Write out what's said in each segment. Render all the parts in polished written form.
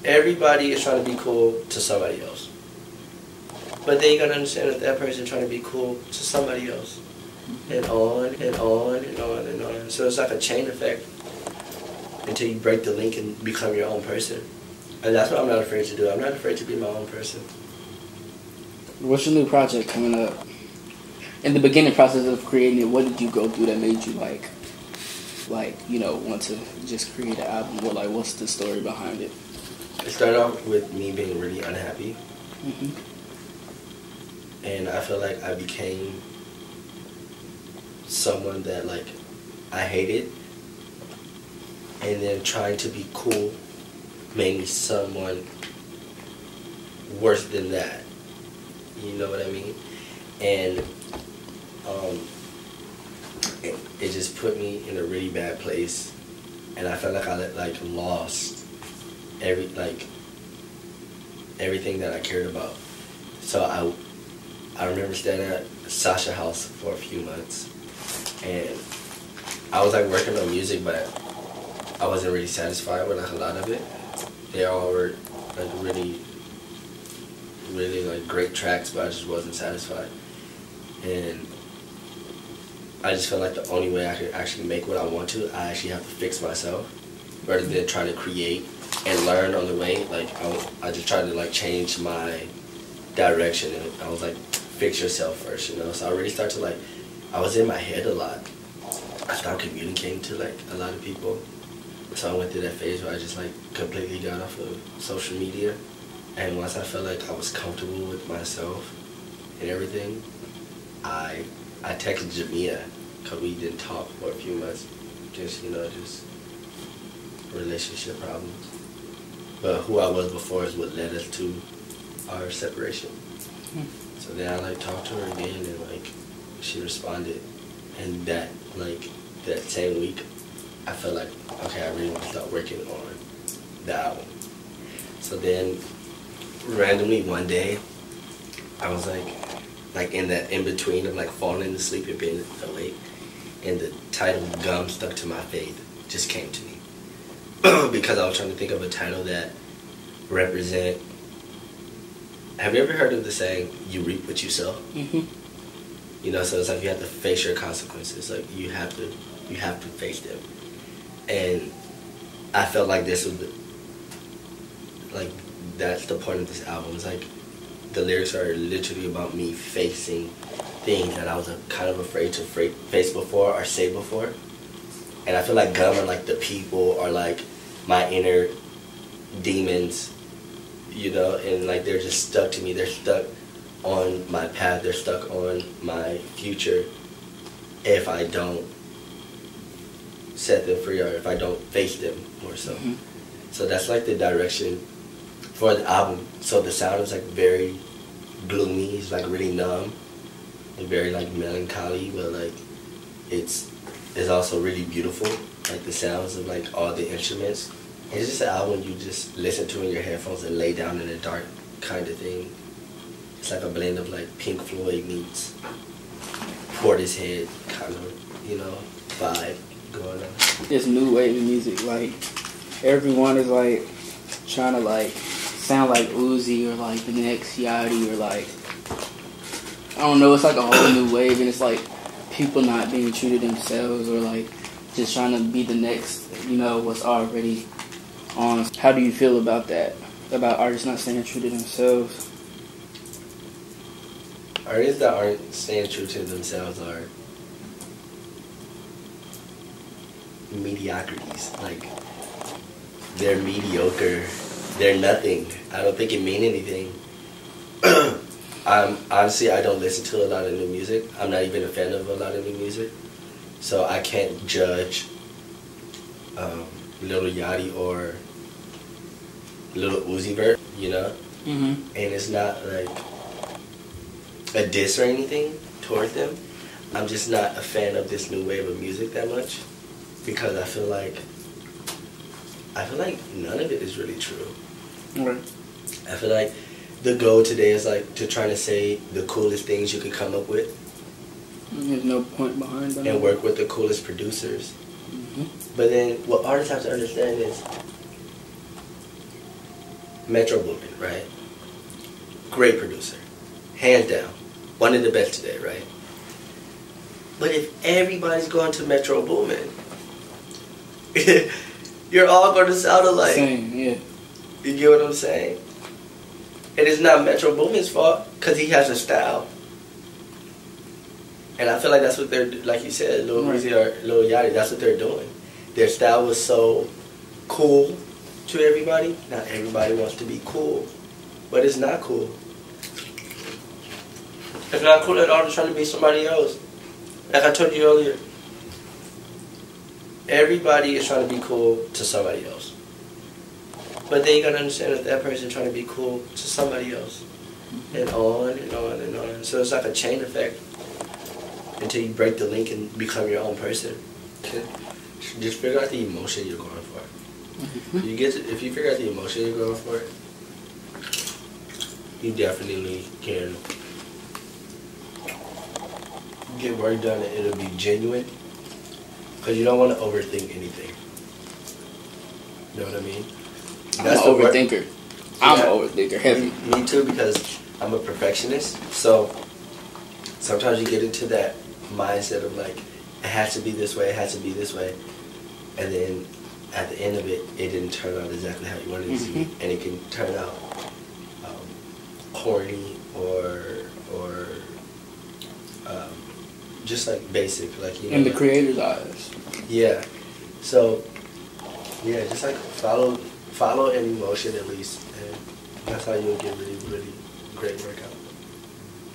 everybody is trying to be cool to somebody else. But they gotta understand that that person trying to be cool to somebody else. And on and on and on and on. So it's like a chain effect until you break the link and become your own person. And that's what I'm not afraid to do. I'm not afraid to be my own person. What's your new project coming up? In the beginning process of creating it, what did you go through that made you want to just create an album? Or what's the story behind it? It started off with me being really unhappy. Mm-hmm. And I feel like I became someone that I hated. And then trying to be cool made me someone worse than that. You know what I mean? And it just put me in a really bad place, and I felt like I lost everything that I cared about. So I remember staying at Sasha's house for a few months, and I was working on music, but I wasn't really satisfied with a lot of it. They all were really great tracks, but I just wasn't satisfied. And I just felt like the only way I could actually make what I want to, I actually have to fix myself, rather than try to create and learn on the way. I just tried to change my direction, and I was fix yourself first, So I really started to I was in my head a lot. I stopped communicating to a lot of people. So I went through that phase where I just completely got off of social media. And once I felt like I was comfortable with myself and everything, I texted Jamia, because we didn't talk for a few months. Just relationship problems. But who I was before is what led us to our separation. So then I talked to her again, and she responded. And that same week, I felt okay, I really want to start working on the album. So then randomly one day, I was in that in between of falling asleep and being awake, and the title "Gum" stuck to my face. Just came to me because I was trying to think of a title that represent. Have you ever heard of the saying "You reap what you sow"? Mm-hmm. So it's you have to face your consequences. You have to face them. And I felt this was that's the point of this album. It's the lyrics are literally about me facing things that I was kind of afraid to face before or say before. And I feel gum are the people, or my inner demons, and they're just stuck to me. They're stuck on my path. They're stuck on my future if I don't set them free, or if I don't face them more so. Mm-hmm. So that's the direction for the album. So the sound is very gloomy. It's really numb and very melancholy, but it's also really beautiful. The sounds of all the instruments. It's just an album you just listen to in your headphones and lay down in the dark kind of thing. It's a blend of Pink Floyd meets Portishead kind of vibe going on. This new wave of music, everyone is trying to sound like Uzi or the next Yachty, or I don't know, it's a whole new wave, and it's people not being true to themselves, or just trying to be the next, what's already on. How do you feel about that? About artists not staying true to themselves? Artists that aren't staying true to themselves are mediocrities. They're mediocre. They're nothing. I don't think it means anything. Honestly, I don't listen to a lot of new music. I'm not even a fan of a lot of new music. So I can't judge Lil Yachty or Lil Uzi Vert, Mm-hmm. And it's not a diss or anything towards them. I'm just not a fan of this new wave of music that much, because I feel like none of it is really true. Right. I feel like the goal today is to try to say the coolest things you could come up with. There's no point behind them. And work with the coolest producers. Mm-hmm. But then what artists have to understand is Metro Boomin, right? Great producer. Hands down. One of the best today, right? But if everybody's going to Metro Boomin, you're all going to sound alike. Same, yeah. You get what I'm saying? And it's not Metro Boomin's fault, because he has a style. And I feel like that's what they're, like you said, Lil Uzi or Lil Yachty, that's what they're doing. Their style was so cool to everybody. Not everybody wants to be cool, but it's not cool. It's not cool at all to try to be somebody else. Like I told you earlier, everybody is trying to be cool to somebody else. But then you gotta understand that that person trying to be cool to somebody else. And on and on and on. So it's like a chain effect until you break the link and become your own person. Just figure out the emotion you're going for. If you figure out the emotion you're going for, you definitely can get work done and it'll be genuine. Because you don't want to overthink anything. You know what I mean? I'm an overthinker. I'm an overthinker, heavy. Me too, because I'm a perfectionist. So sometimes you get into that mindset of like, it has to be this way, it has to be this way. And then at the end of it, it didn't turn out exactly how you wanted it to be. And it can turn out corny or just like basic, like, you know. In the creator's eyes. Yeah. So, yeah, just like follow an emotion at least, and that's how you'll get really, really great workout.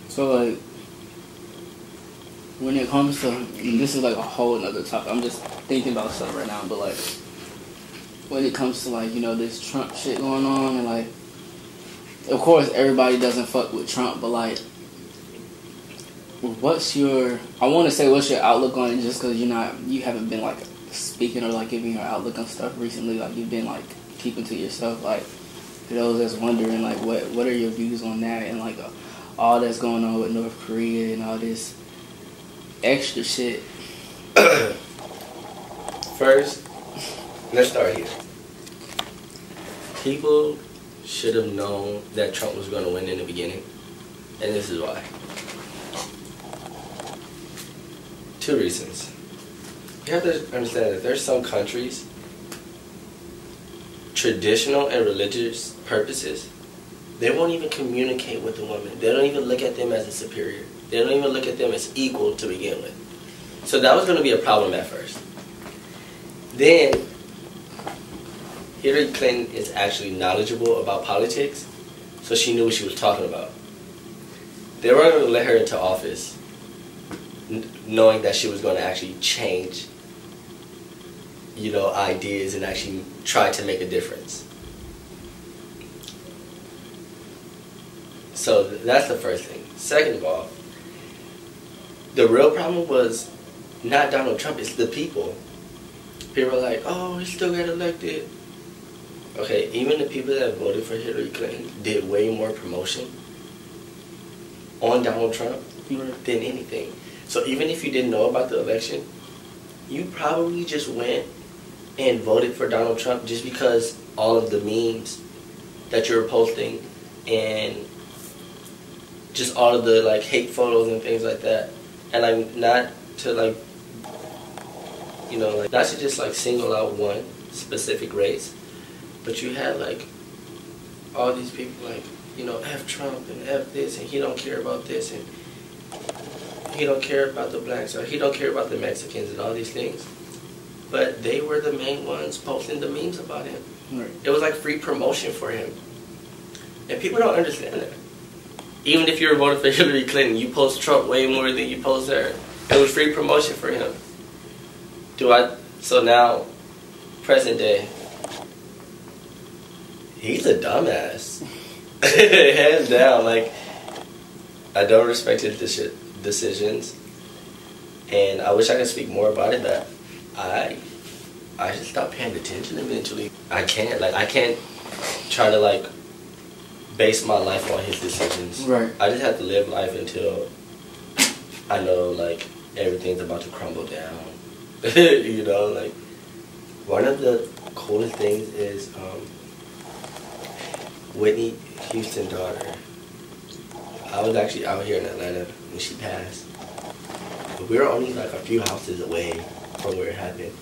So like, when it comes to, and this is like a whole other topic, I'm just thinking about stuff right now, but like, when it comes to like, you know, this Trump shit going on, and like, of course everybody doesn't fuck with Trump, but like, what's your outlook on it, just because you haven't been like speaking or like giving your outlook on stuff recently, like you've been like keeping to yourself, like, for those that's wondering, like, what are your views on that, and like all that's going on with North Korea and all this extra shit. First, let's start here. People should have known that Trump was going to win in the beginning, and this is why. 2 reasons. You have to understand that there's some countries, traditional and religious purposes, they won't even communicate with the woman. They don't even look at them as a superior. They don't even look at them as equal to begin with. So that was going to be a problem at first. Then, Hillary Clinton is actually knowledgeable about politics, so she knew what she was talking about. They weren't going to let her into office knowing that she was going to actually change, you know, ideas and actually try to make a difference. So that's the first thing. Second of all, the real problem was not Donald Trump, it's the people. People are like, oh, he still got elected. Okay, even the people that voted for Hillary Clinton did way more promotion on Donald Trump than anything. So even if you didn't know about the election, you probably just went and voted for Donald Trump just because all of the memes that you're posting and just all of the like hate photos and things like that. And like not to like, you know, like not to just like single out one specific race, but you had like all these people like, you know, F Trump and F this, and he don't care about this, and he don't care about the blacks, or he don't care about the Mexicans and all these things. But they were the main ones posting the memes about him. Right. It was like free promotion for him. And people don't understand that. Even if you're voting for Hillary Clinton, you post Trump way more than you post her. It was free promotion for him. So now, present day, he's a dumbass. Hands down. Like, I don't respect his decisions. And I wish I could speak more about it, but I just stopped paying attention eventually. I can't try to like base my life on his decisions. Right. I just have to live life until I know like everything's about to crumble down. You know, like one of the coolest things is Whitney Houston's daughter. I was actually out here in Atlanta when she passed. But we were only like a few houses away from where it happened.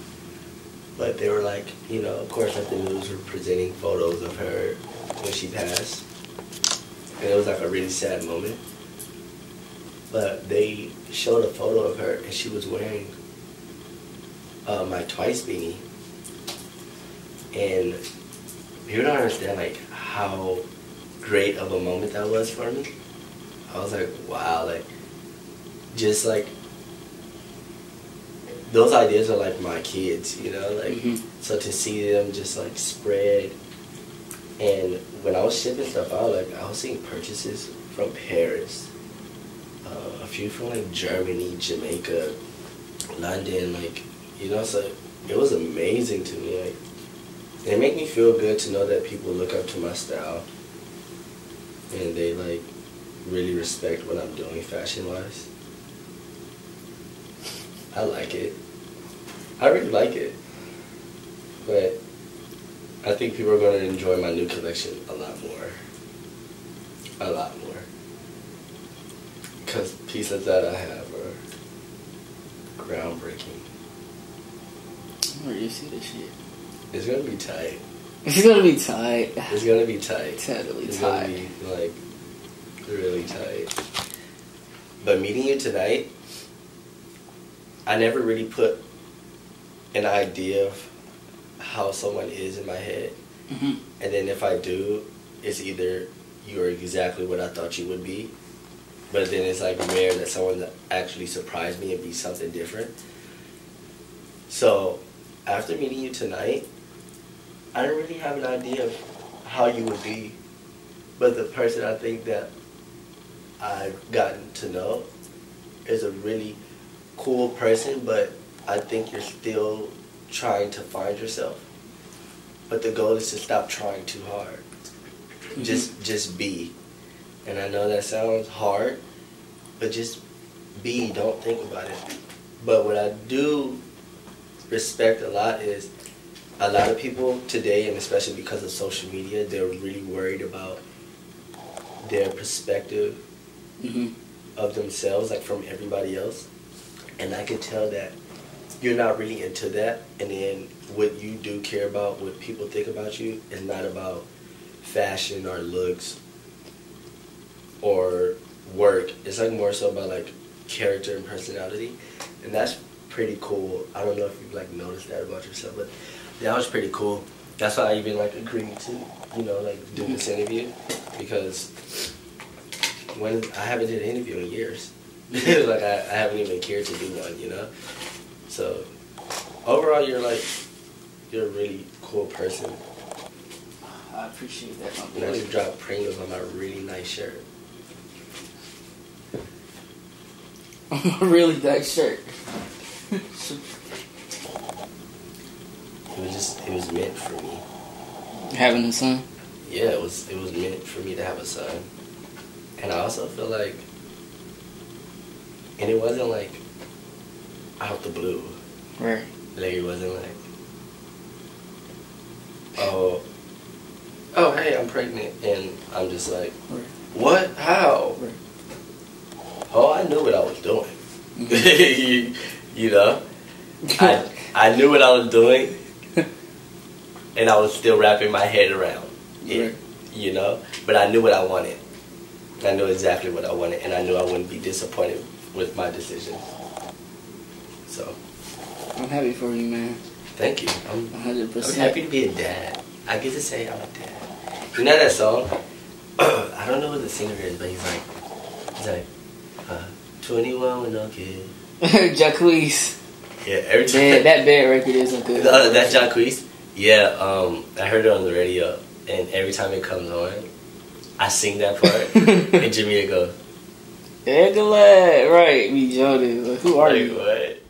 But they were like, you know, of course, like the news were presenting photos of her when she passed. And it was like a really sad moment. But they showed a photo of her and she was wearing my Twice beanie. And you don't understand like how great of a moment that was for me. I was like, wow, like, just like, those ideas are like my kids, you know, like, so to see them just like spread. And when I was shipping stuff out, like, I was seeing purchases from Paris, a few from like Germany, Jamaica, London, like, you know, so it was amazing to me. Like, it made me feel good to know that people look up to my style and they like really respect what I'm doing fashion wise. I like it. I really like it. But I think people are going to enjoy my new collection a lot more. A lot more. Because pieces that I have are groundbreaking. Where do you see this shit? It's going to be tight. It's going to be tight. It's going to be tight. Totally it's tight. It's going to be, like, really tight. But meeting you tonight, I never really put an idea of how someone is in my head. And then if I do, it's either you're exactly what I thought you would be, but then it's like rare that someone actually surprised me and be something different. So after meeting you tonight, I didn't really have an idea of how you would be, but the person I think that I've gotten to know is a really cool person, but I think you're still trying to find yourself. But the goal is to stop trying too hard. Just be. And I know that sounds hard, but just be. Don't think about it. But what I do respect a lot is a lot of people today, and especially because of social media, they're really worried about their perspective of themselves, like from everybody else. And I can tell that you're not really into that. And then what you do care about, what people think about you, is not about fashion or looks or work. It's like more so about like character and personality. And that's pretty cool. I don't know if you've like noticed that about yourself, but that was pretty cool. That's why I even like agreed to, you know, like do this interview, because when I haven't did an interview in years. Like I haven't even cared to do one, you know? So overall you're a really cool person. I appreciate that, my boy. And I just dropped Pringles on my really nice shirt. On a really nice shirt. It was meant for me. Having a son? Yeah, it was meant for me to have a son. And I also feel like, and it wasn't like out the blue. Right. Like it wasn't like, oh hey, I'm pregnant, and I'm just like, right. What? How? Right. Oh, I knew what I was doing. you know, I knew what I was doing, and I was still wrapping my head around it. Right. You know, but I knew what I wanted. I knew exactly what I wanted, and I knew I wouldn't be disappointed with my decision. So I'm happy for you, man. Thank you. I'm 100%. I'm happy to be a dad. I get to say I'm a dad. You know that song? I don't know who the singer is, but he's like 21 with no kid. Jacquees. Yeah, every time. That bad record is a good. That's Jacquees? Yeah, I heard it on the radio, and every time it comes on, I sing that part, and Jimmy goes, Right, me Jordan. Like, who are you? What?